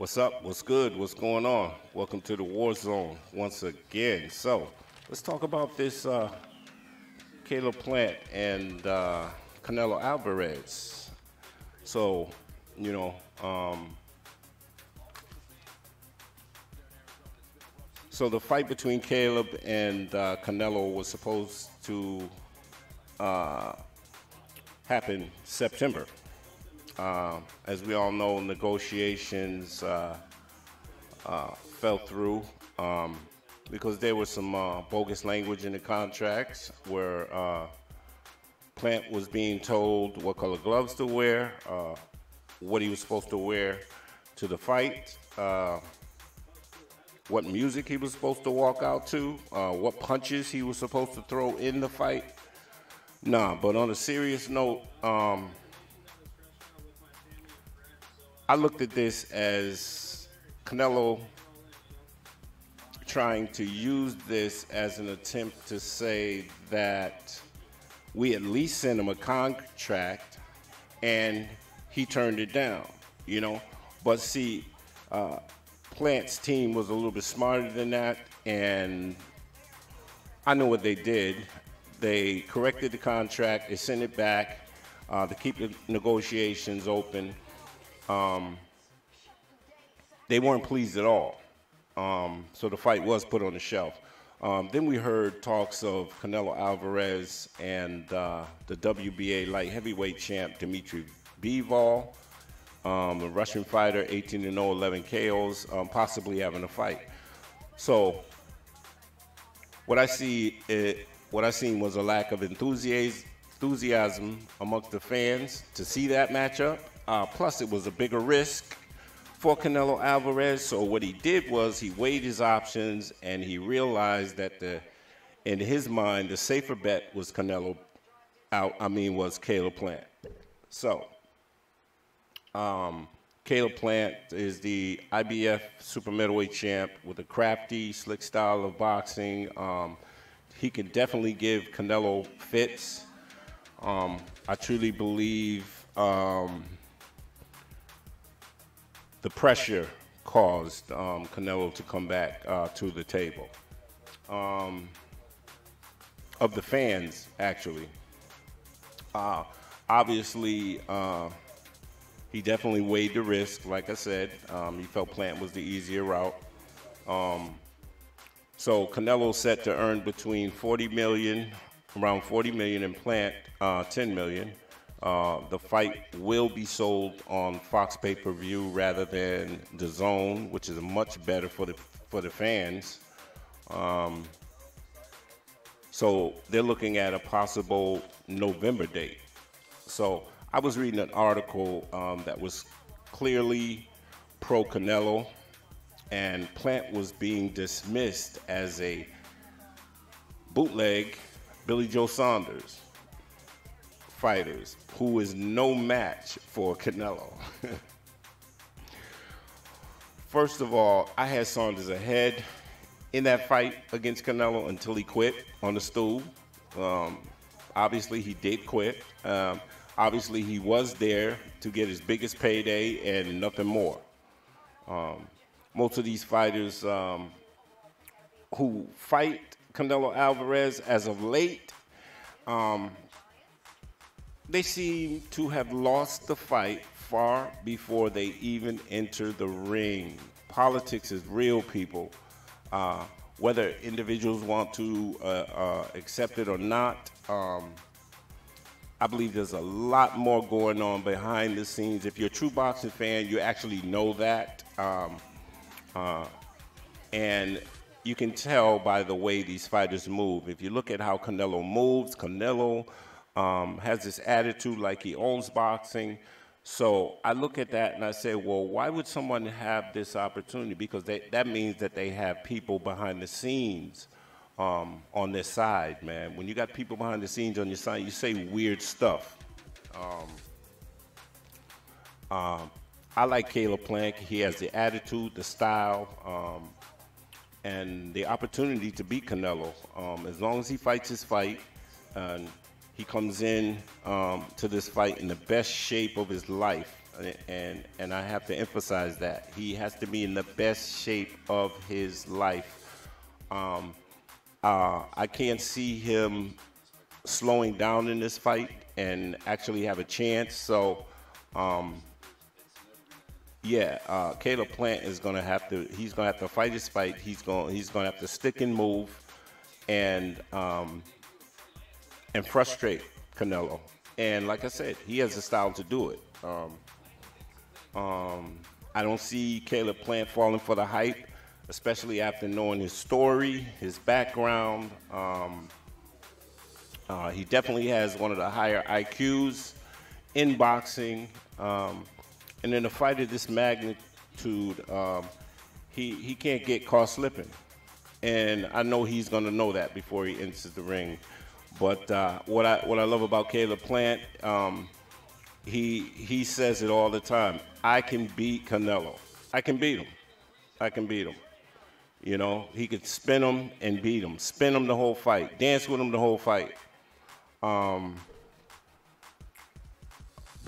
What's up? What's good? What's going on? Welcome to the War Zone once again. So, let's talk about this Caleb Plant and Canelo Alvarez. So, you know, so the fight between Caleb and Canelo was supposed to happen September. As we all know, negotiations fell through because there was some bogus language in the contracts where Plant was being told what color gloves to wear, what he was supposed to wear to the fight, what music he was supposed to walk out to, what punches he was supposed to throw in the fight. Nah, but on a serious note, I looked at this as Canelo trying to use this as an attempt to say that we at least sent him a contract and he turned it down, you know. But see, Plant's team was a little bit smarter than that, and I know what they did. They corrected the contract, they sent it back to keep the negotiations open. They weren't pleased at all. So the fight was put on the shelf. Then we heard talks of Canelo Alvarez and the WBA light heavyweight champ Dmitry Bivol, a Russian fighter, 18-0, 11 KOs, possibly having a fight. So what I seen was a lack of enthusiasm amongst the fans to see that matchup. Plus, it was a bigger risk for Canelo Alvarez. So what he did was he weighed his options and he realized that in his mind, the safer bet was Caleb Plant. So Caleb Plant is the IBF super middleweight champ with a crafty, slick style of boxing. He can definitely give Canelo fits. I truly believe the pressure caused Canelo to come back to the table. Of the fans, actually. Obviously, he definitely weighed the risk, like I said. He felt Plant was the easier route. So Canelo set to earn between around 40 million, and Plant 10 million. The fight will be sold on Fox pay-per-view rather than the Zone, which is much better for the fans. So they're looking at a possible November date. So I was reading an article that was clearly pro Canelo, and Plant was being dismissed as a bootleg Billy Joe Saunders fighters, who is no match for Canelo. First of all, I had Saunders ahead in that fight against Canelo until he quit on the stool. Obviously, he did quit. Obviously, he was there to get his biggest payday and nothing more. Most of these fighters who fight Canelo Alvarez as of late, they seem to have lost the fight far before they even enter the ring. Politics is real, people. Whether individuals want to accept it or not, I believe there's a lot more going on behind the scenes. If you're a true boxing fan, you actually know that. And you can tell by the way these fighters move. If you look at how Canelo moves, Canelo has this attitude like he owns boxing. So I look at that and I say, well, why would someone have this opportunity? Because that means that they have people behind the scenes on their side, man. When you got people behind the scenes on your side, you say weird stuff. I like Caleb Plant. He has the attitude, the style, and the opportunity to beat Canelo. As long as he fights his fight, he comes in to this fight in the best shape of his life. and I have to emphasize that he has to be in the best shape of his life. I can't see him slowing down in this fight and actually have a chance. So, yeah, Caleb Plant is gonna have to. He's gonna have to fight his fight. He's gonna have to stick and move, and frustrate Canelo. And like I said, he has the style to do it. I don't see Caleb Plant falling for the hype, especially after knowing his story, his background. He definitely has one of the higher IQs in boxing. And in a fight of this magnitude, he can't get caught slipping. And I know he's going to know that before he enters the ring. But what I love about Caleb Plant, he says it all the time. I can beat Canelo. I can beat him. I can beat him. You know, he could spin him and beat him. Spin him the whole fight. Dance with him the whole fight. But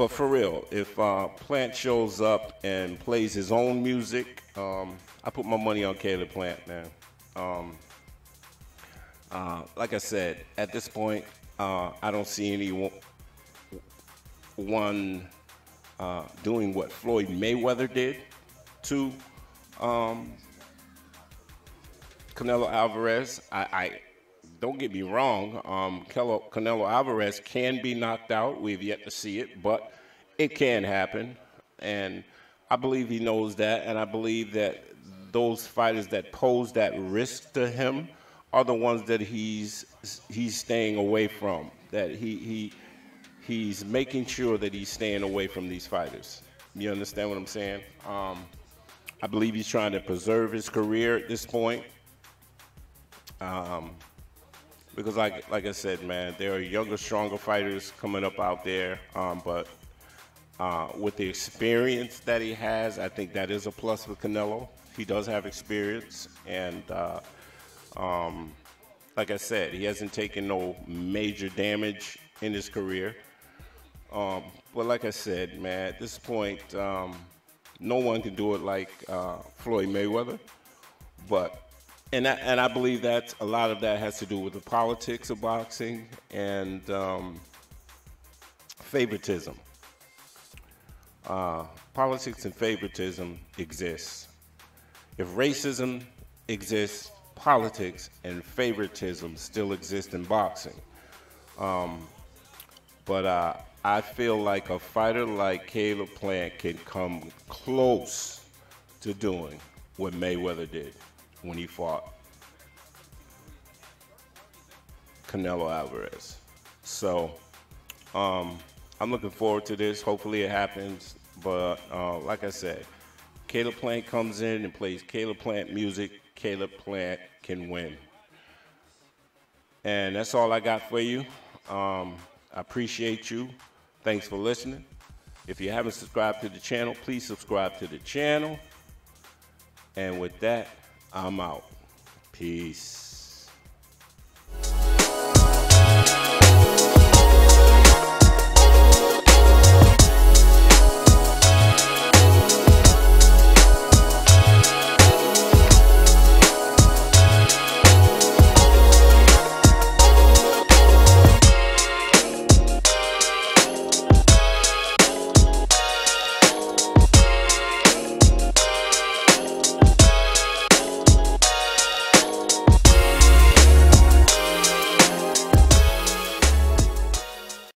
for real, if Plant shows up and plays his own music, I put my money on Caleb Plant, man. Like I said, at this point, I don't see anyone doing what Floyd Mayweather did to Canelo Alvarez. I don't get me wrong, Canelo Alvarez can be knocked out. We've yet to see it, but it can happen. And I believe he knows that, and I believe that those fighters that pose that risk to him are the ones that he's staying away from, that he's making sure that he's staying away from these fighters. You understand what I'm saying? I believe he's trying to preserve his career at this point. Because like I said, man, there are younger, stronger fighters coming up out there. But with the experience that he has, I think that is a plus for Canelo. He does have experience, and like I said, he hasn't taken no major damage in his career. But like I said, man, at this point, no one can do it like Floyd Mayweather. But and I believe that a lot of that has to do with the politics of boxing and favoritism. Politics and favoritism exist. If racism exists, politics and favoritism still exist in boxing. But I feel like a fighter like Caleb Plant can come close to doing what Mayweather did when he fought Canelo Alvarez. So I'm looking forward to this. Hopefully it happens. But like I said, Caleb Plant comes in and plays Caleb Plant music. Caleb Plant can win. And that's all I got for you. I appreciate you. Thanks for listening. If you haven't subscribed to the channel, please subscribe to the channel. And with that, I'm out. Peace.